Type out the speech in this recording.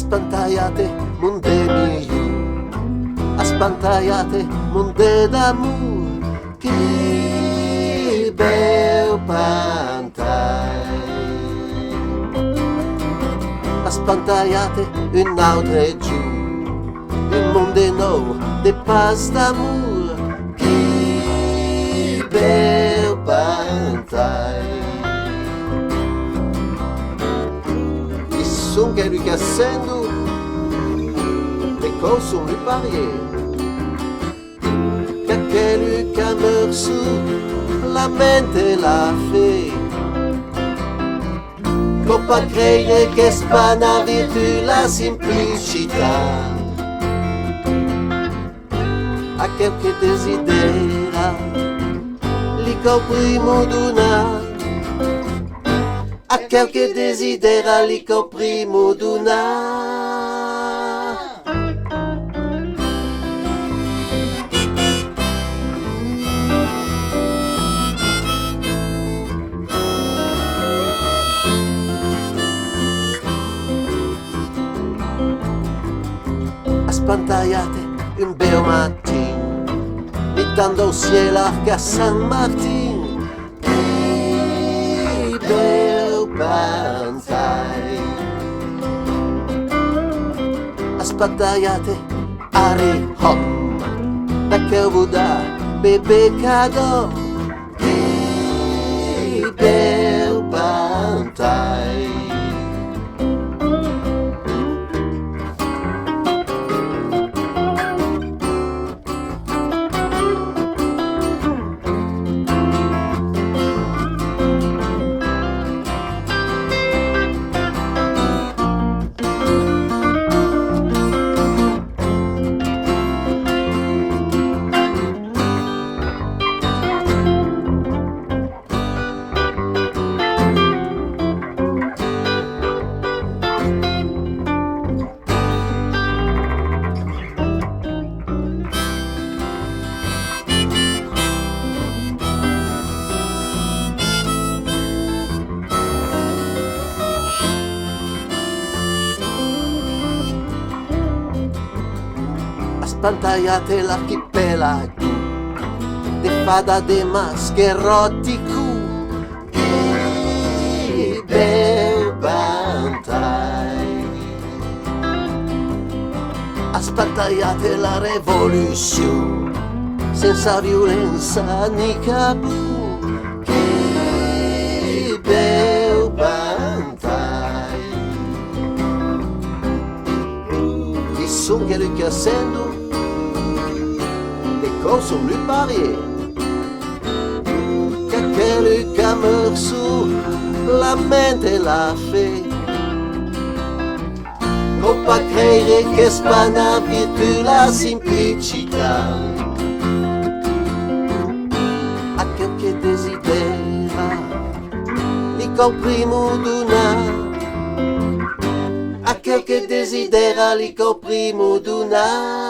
Aspantagliate munde mio, aspantagliate munde d'amour, che bel pantai. Aspantagliate un'altra giù, un mondo nuovo de paz d'amour, che bel pantai. Il son che lui cassando, le cose sont lui parier. Che lui che meurt su la mente la fe. Qu'on pas credere che spana virtù la simplicità. A quel che desidera, li primo d'una. A quel che desidera, li primo d'una. Aspantagliate un bel matin, mettendo au ciel a San Martin, che bel pantai. Aspantagliate are hom, da che Buddha bebe cado, che bel pantai. Aspantagliate l'archipelago de fada de mascherotico, che bel pantai. Aspantagliate la rivoluzione senza violenza ni capu, che bel pantai. Il son che lui cassendo, sont lui parier. Che lui che meurt su la mente la fe. Qu'on pas credere che spana virtù la simplicità. A quel che desidera, li primo d'una. A quel che desidera, li primo d'una.